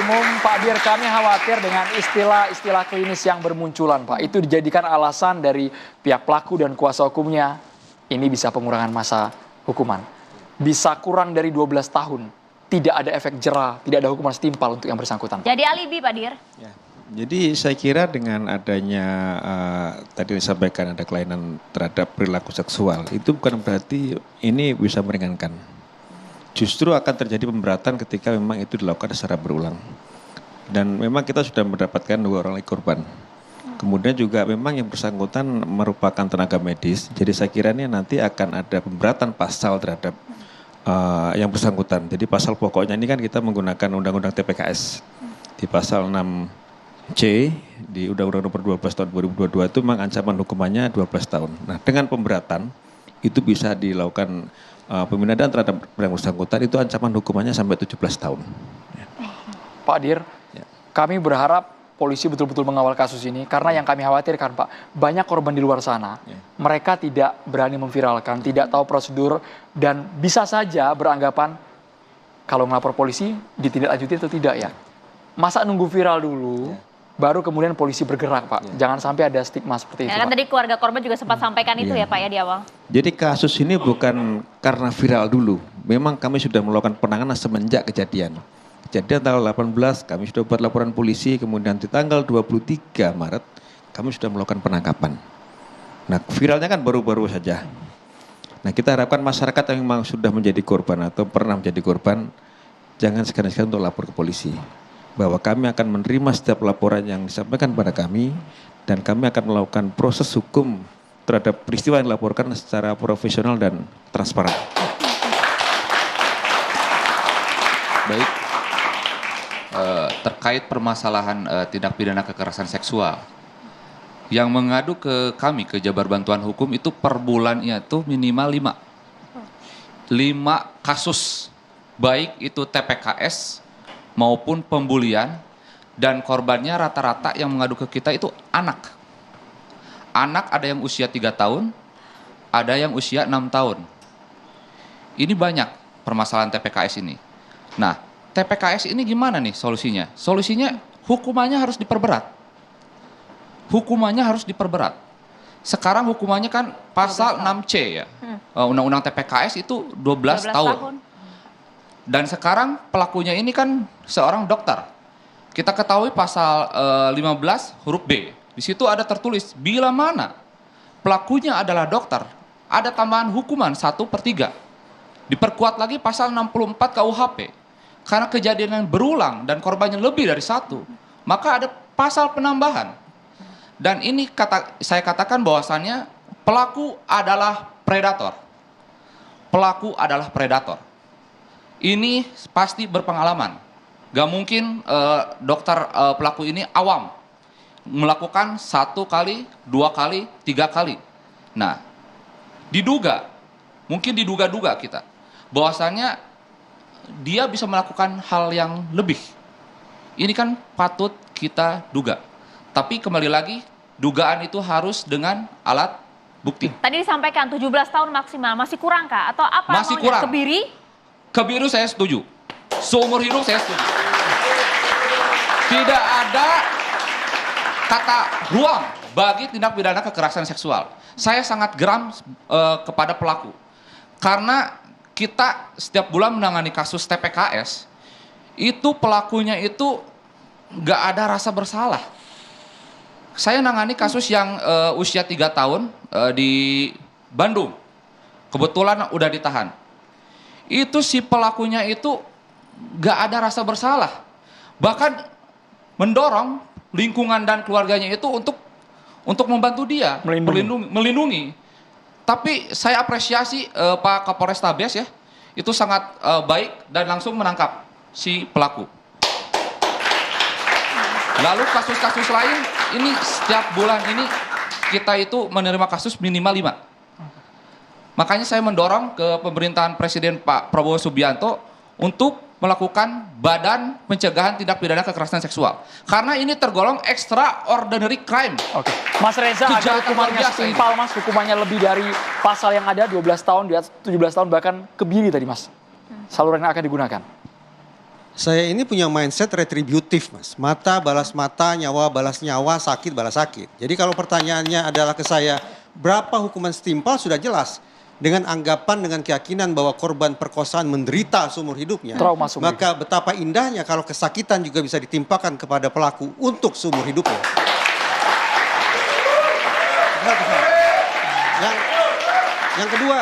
Umum, Pak Dir, kami khawatir dengan istilah-istilah klinis yang bermunculan, Pak. Itu dijadikan alasan dari pihak pelaku dan kuasa hukumnya. Ini bisa pengurangan masa hukuman. Bisa kurang dari 12 tahun. Tidak ada efek jera, tidak ada hukuman setimpal untuk yang bersangkutan. Jadi alibi, Pak Dir? Ya. Jadi saya kira dengan adanya tadi disampaikan ada kelainan terhadap perilaku seksual, itu bukan berarti ini bisa meringankan. Justru akan terjadi pemberatan ketika memang itu dilakukan secara berulang. Dan memang kita sudah mendapatkan 2 orang lagi korban. Kemudian juga memang yang bersangkutan merupakan tenaga medis. Jadi saya kira ini nanti akan ada pemberatan pasal terhadap yang bersangkutan. Jadi pasal pokoknya ini kan kita menggunakan Undang-Undang TPKS. Di pasal 6C di Undang-Undang Nomor 12 tahun 2022 itu memang ancaman hukumannya 12 tahun. Nah dengan pemberatan itu bisa dilakukan pemindahan terhadap yang bersangkutan itu ancaman hukumannya sampai 17 tahun. Pak Dir, kami berharap polisi betul-betul mengawal kasus ini karena yang kami khawatirkan, Pak, banyak korban di luar sana. Mereka tidak berani memviralkan, tidak tahu prosedur dan bisa saja beranggapan kalau melapor polisi ditindaklanjuti atau tidak ya. Masa nunggu viral dulu? Baru kemudian polisi bergerak, Pak. Jangan sampai ada stigma seperti itu, Kan Pak. tadi keluarga korban juga sempat sampaikan itu ya, Pak, ya di awal. Jadi kasus ini bukan karena viral dulu. Memang kami sudah melakukan penanganan semenjak kejadian. Kejadian tanggal 18 kami sudah buat laporan polisi, kemudian di tanggal 23 Maret kami sudah melakukan penangkapan. Nah viralnya kan baru-baru saja. Nah kita harapkan masyarakat yang memang sudah menjadi korban atau pernah menjadi korban, jangan sekali-sekali untuk lapor ke polisi. Bahwa kami akan menerima setiap laporan yang disampaikan pada kami dan kami akan melakukan proses hukum terhadap peristiwa yang dilaporkan secara profesional dan transparan. Baik, terkait permasalahan tindak pidana kekerasan seksual, yang mengadu ke kami, ke Jabar Bantuan Hukum itu per bulannya itu minimal 5 kasus, baik itu TPKS maupun pembulian, dan korbannya rata-rata yang mengadu ke kita itu anak. Anak ada yang usia 3 tahun, ada yang usia 6 tahun. Ini banyak permasalahan TPKS ini. Nah, TPKS ini gimana nih solusinya? Solusinya hukumannya harus diperberat. Hukumannya harus diperberat. Sekarang hukumannya kan pasal 6C ya. Undang-undang TPKS itu 12 tahun. Dan sekarang pelakunya ini kan seorang dokter. Kita ketahui pasal 15 huruf B. Di situ ada tertulis bila mana pelakunya adalah dokter, ada tambahan hukuman 1/3. Diperkuat lagi pasal 64 KUHP. Karena kejadian yang berulang dan korbannya lebih dari 1, maka ada pasal penambahan. Dan ini saya katakan bahwasannya pelaku adalah predator. Pelaku adalah predator. Ini pasti berpengalaman. Gak mungkin dokter pelaku ini awam. Melakukan 1 kali, 2 kali, 3 kali. Nah, mungkin diduga-duga kita. Bahwasannya dia bisa melakukan hal yang lebih. Ini kan patut kita duga. Tapi kembali lagi, dugaan itu harus dengan alat bukti. Tadi disampaikan 17 tahun maksimal, masih kurang kah? Atau apa Masih maunya? kurang. Kebiri? Kebiru saya setuju. Seumur hidup saya setuju. Tidak ada kata ruang bagi tindak pidana kekerasan seksual. Saya sangat geram kepada pelaku. Karena kita setiap bulan menangani kasus TPKS, itu pelakunya itu nggak ada rasa bersalah. Saya nangani kasus yang usia 3 tahun di Bandung. Kebetulan udah ditahan. Itu si pelakunya itu nggak ada rasa bersalah. Bahkan mendorong lingkungan dan keluarganya itu untuk membantu dia, melindungi. Tapi saya apresiasi Pak Kapolrestabes ya, itu sangat baik dan langsung menangkap si pelaku. Lalu kasus-kasus lain, ini setiap bulan ini kita itu menerima kasus minimal 5. Makanya saya mendorong ke pemerintahan Presiden Pak Prabowo Subianto untuk melakukan Badan Pencegahan Tindak Pidana Kekerasan Seksual. Karena ini tergolong extraordinary crime. Oke. Mas Reza, agar hukumannya setimpal, Mas, hukumannya lebih dari pasal yang ada 12 tahun, di atas 17 tahun, bahkan kebiri tadi, Mas. Saluran yang akan digunakan. Saya ini punya mindset retributif, Mas. Mata balas mata, nyawa balas nyawa, sakit balas sakit. Jadi kalau pertanyaannya adalah ke saya, berapa hukuman setimpal sudah jelas. Dengan anggapan, dengan keyakinan bahwa korban perkosaan menderita seumur hidupnya. Trauma seumur maka betapa indahnya kalau kesakitan juga bisa ditimpakan kepada pelaku untuk seumur hidupnya. Yang kedua,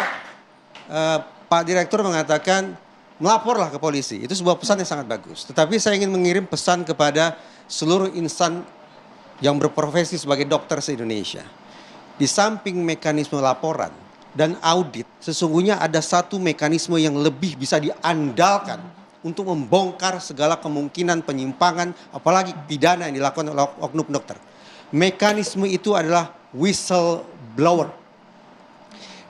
Pak Direktur mengatakan melaporlah ke polisi. Itu sebuah pesan yang sangat bagus. Tetapi saya ingin mengirim pesan kepada seluruh insan yang berprofesi sebagai dokter se-Indonesia. Di samping mekanisme laporan dan audit, sesungguhnya ada satu mekanisme yang lebih bisa diandalkan untuk membongkar segala kemungkinan penyimpangan, apalagi pidana yang dilakukan oleh oknum dokter. Mekanisme itu adalah whistleblower.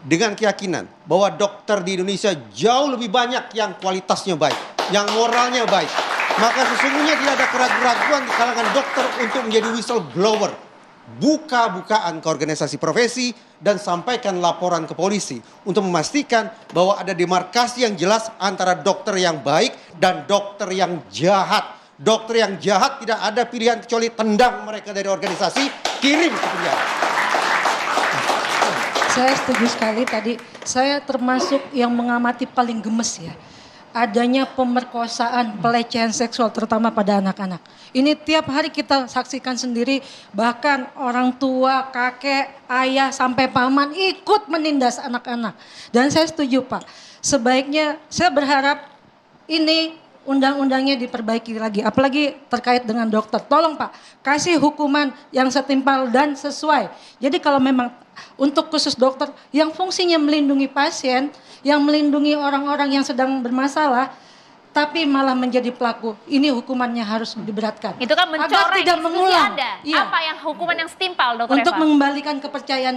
Dengan keyakinan bahwa dokter di Indonesia jauh lebih banyak yang kualitasnya baik, yang moralnya baik. Maka sesungguhnya tidak ada keraguan-keraguan di kalangan dokter untuk menjadi whistleblower. Buka-bukaan ke organisasi profesi dan sampaikan laporan ke polisi untuk memastikan bahwa ada demarkasi yang jelas antara dokter yang baik dan dokter yang jahat. Dokter yang jahat tidak ada pilihan kecuali tendang mereka dari organisasi, kirim ke penjara. Saya setuju sekali tadi. Saya termasuk yang mengamati paling gemes ya. Adanya pemerkosaan, pelecehan seksual terutama pada anak-anak. Ini tiap hari kita saksikan sendiri, bahkan orang tua, kakek, ayah sampai paman ikut menindas anak-anak. Dan saya setuju Pak, sebaiknya saya berharap ini undang-undangnya diperbaiki lagi, apalagi terkait dengan dokter. Tolong Pak, kasih hukuman yang setimpal dan sesuai. Jadi kalau memang untuk khusus dokter yang fungsinya melindungi pasien, yang melindungi orang-orang yang sedang bermasalah, tapi malah menjadi pelaku, ini hukumannya harus diberatkan. Itu kan Agar mencoreng tidak institusi mengulang. Anda. Iya. Apa yang hukuman yang setimpal, Dokter Untuk Eva? mengembalikan kepercayaan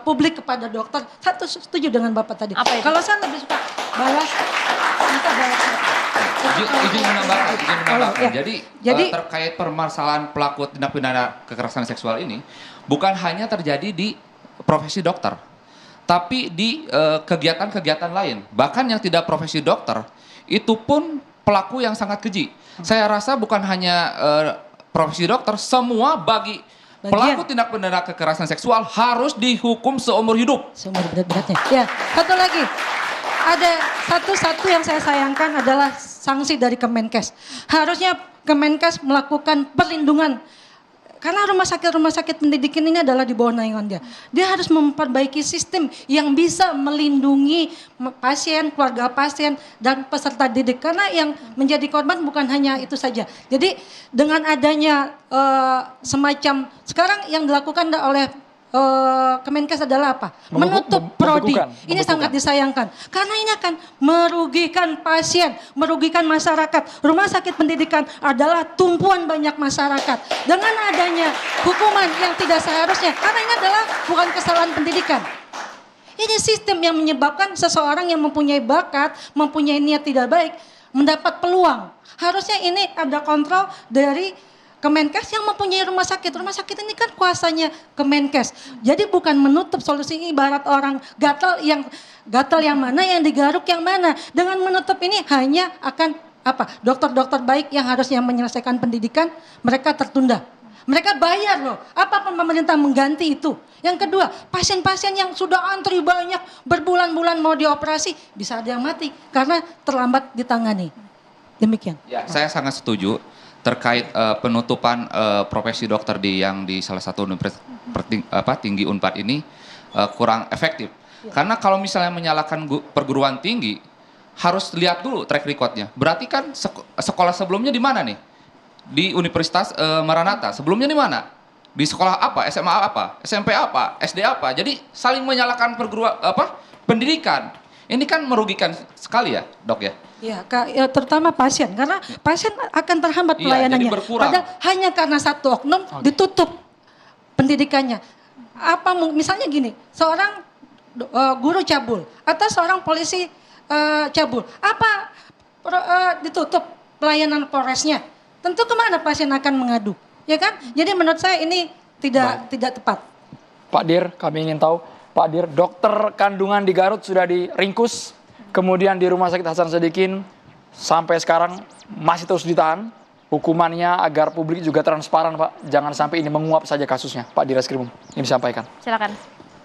publik kepada dokter, saya setuju dengan Bapak tadi. Apa itu? Kalau saya lebih suka balas, minta balas. Izin menambahkan. ya. Jadi terkait permasalahan pelaku tindak pidana kekerasan seksual ini bukan hanya terjadi di profesi dokter, tapi di kegiatan-kegiatan lain. Bahkan yang tidak profesi dokter, itu pun pelaku yang sangat keji. Saya rasa bukan hanya profesi dokter, semua bagi pelaku tindak pidana kekerasan seksual harus dihukum seumur hidup. Seumur berat-beratnya. Ya, satu lagi. Ada satu yang saya sayangkan adalah sanksi dari Kemenkes. Harusnya Kemenkes melakukan perlindungan. Karena rumah sakit pendidikan ini adalah di bawah naungan dia. Dia harus memperbaiki sistem yang bisa melindungi pasien, keluarga pasien, dan peserta didik. Karena yang menjadi korban bukan hanya itu saja. Jadi dengan adanya semacam, sekarang yang dilakukan oleh Kemenkes adalah apa? Menutup prodi. Ini sangat disayangkan. Karena ini akan merugikan pasien, merugikan masyarakat. Rumah sakit pendidikan adalah tumpuan banyak masyarakat. Dengan adanya hukuman yang tidak seharusnya, karena ini adalah bukan kesalahan pendidikan. Ini sistem yang menyebabkan seseorang yang mempunyai bakat, mempunyai niat tidak baik, mendapat peluang. Harusnya ini ada kontrol dari Kemenkes yang mempunyai rumah sakit. Rumah sakit ini kan kuasanya Kemenkes. Jadi bukan menutup, solusi ibarat orang gatal yang mana, yang digaruk yang mana. Dengan menutup ini hanya akan apa? Dokter-dokter baik yang harusnya menyelesaikan pendidikan, mereka tertunda. Mereka bayar loh. Apa pemerintah mengganti itu? Yang kedua, pasien-pasien yang sudah antri banyak, berbulan-bulan mau dioperasi, bisa ada yang mati karena terlambat ditangani. Demikian. Ya, saya sangat setuju terkait penutupan profesi dokter di salah satu universitas tinggi Unpad ini kurang efektif. Karena kalau misalnya menyalahkan perguruan tinggi, harus lihat dulu track recordnya. Berarti kan sekolah sebelumnya di mana nih? Di Universitas Maranatha. Sebelumnya di mana? Di sekolah apa? SMA apa? SMP apa? SD apa? Jadi saling menyalahkan pendidikan. Ini kan merugikan sekali ya, Dok ya? Ya, terutama pasien, karena pasien akan terhambat pelayanannya. Jadi berkurang. Padahal hanya karena satu oknum ditutup pendidikannya. Misalnya gini, seorang guru cabul atau seorang polisi cabul, ditutup pelayanan Polresnya? Tentu kemana pasien akan mengadu, ya kan? Jadi menurut saya ini tidak tepat. Pak Dir, kami ingin tahu, Pak Dir, dokter kandungan di Garut sudah diringkus, kemudian di Rumah Sakit Hasan Sadikin sampai sekarang masih terus ditahan. Hukumannya agar publik juga transparan, Pak. Jangan sampai ini menguap saja kasusnya, Pak Direskrimum. Ini disampaikan. Silakan.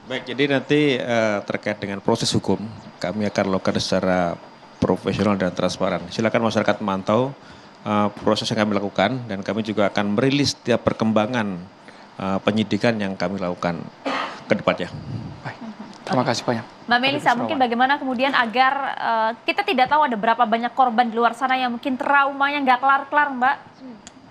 Baik, jadi nanti terkait dengan proses hukum, kami akan lakukan secara profesional dan transparan. Silakan masyarakat memantau proses yang kami lakukan, dan kami juga akan merilis setiap perkembangan penyidikan yang kami lakukan ke depannya. Baik, terima kasih banyak. Mbak Melisa, mungkin bagaimana kemudian agar kita tidak tahu ada berapa banyak korban di luar sana yang mungkin traumanya nggak kelar-kelar, Mbak,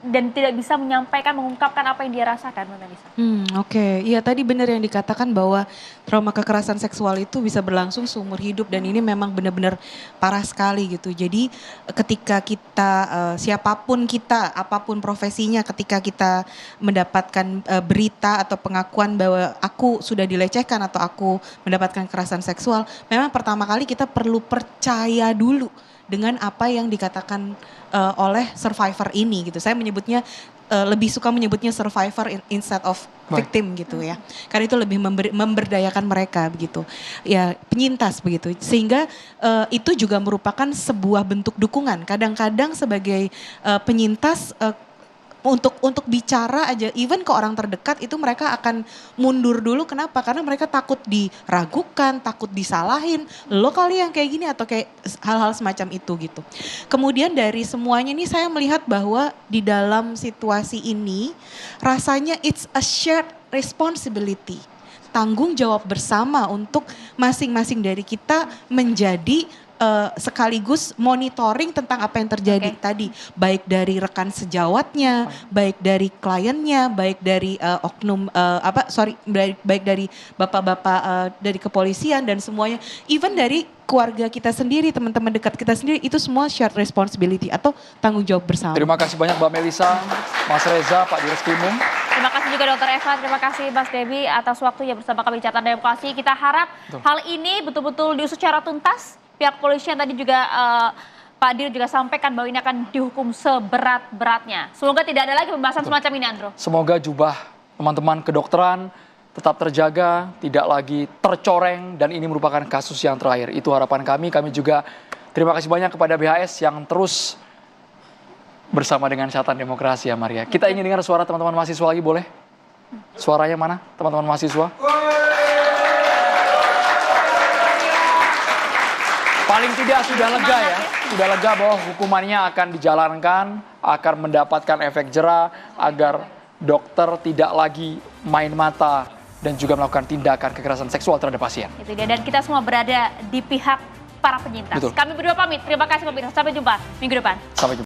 dan tidak bisa menyampaikan, mengungkapkan apa yang dia rasakan, Mbak Melisa. Oke. Iya, tadi benar yang dikatakan bahwa trauma kekerasan seksual itu bisa berlangsung seumur hidup, dan ini memang benar-benar parah sekali gitu. Jadi ketika kita, siapapun kita, apapun profesinya, ketika kita mendapatkan berita atau pengakuan bahwa aku sudah dilecehkan atau aku mendapatkan kekerasan seksual, memang pertama kali kita perlu percaya dulu dengan apa yang dikatakan oleh survivor ini gitu. Saya menyebutnya lebih suka menyebutnya survivor instead of victim gitu ya. Karena itu lebih memberdayakan mereka begitu. Ya, penyintas begitu. Sehingga itu juga merupakan sebuah bentuk dukungan. Kadang-kadang sebagai penyintas untuk bicara aja, even ke orang terdekat itu mereka akan mundur dulu. Kenapa? Karena mereka takut diragukan, takut disalahin. Lo kali yang kayak gini, atau kayak hal-hal semacam itu gitu. Kemudian dari semuanya ini saya melihat bahwa di dalam situasi ini rasanya it's a shared responsibility. Tanggung jawab bersama untuk masing-masing dari kita menjadi sekaligus monitoring tentang apa yang terjadi tadi, baik dari rekan sejawatnya, baik dari kliennya, baik dari oknum baik dari bapak-bapak dari kepolisian dan semuanya, even dari keluarga kita sendiri, teman-teman dekat kita sendiri, itu semua shared responsibility atau tanggung jawab bersama. Terima kasih banyak Mbak Melisa, Mas Reza, Pak Direskrimum. Terima kasih juga Dr. Eva, terima kasih Mas Devi atas waktunya bersama kami di Catatan Demokrasi. Kita harap hal ini betul-betul diusut secara tuntas. Pihak polisian tadi juga Pak Dir juga sampaikan bahwa ini akan dihukum seberat-beratnya. Semoga tidak ada lagi pembahasan semacam ini, Andro. Semoga jubah teman-teman kedokteran tetap terjaga, tidak lagi tercoreng, dan ini merupakan kasus yang terakhir. Itu harapan kami. Kami juga terima kasih banyak kepada BHS yang terus bersama dengan Catatan Demokrasi ya Maria. Kita ingin dengar suara teman-teman mahasiswa lagi, boleh? Suaranya mana teman-teman mahasiswa? Paling tidak sudah lega ya, sudah lega bahwa hukumannya akan dijalankan, akan mendapatkan efek jera agar dokter tidak lagi main mata dan juga melakukan tindakan kekerasan seksual terhadap pasien. Itu dia, dan kita semua berada di pihak para penyintas. Betul. Kami berdua pamit, terima kasih pemirsa, sampai jumpa minggu depan. Sampai jumpa.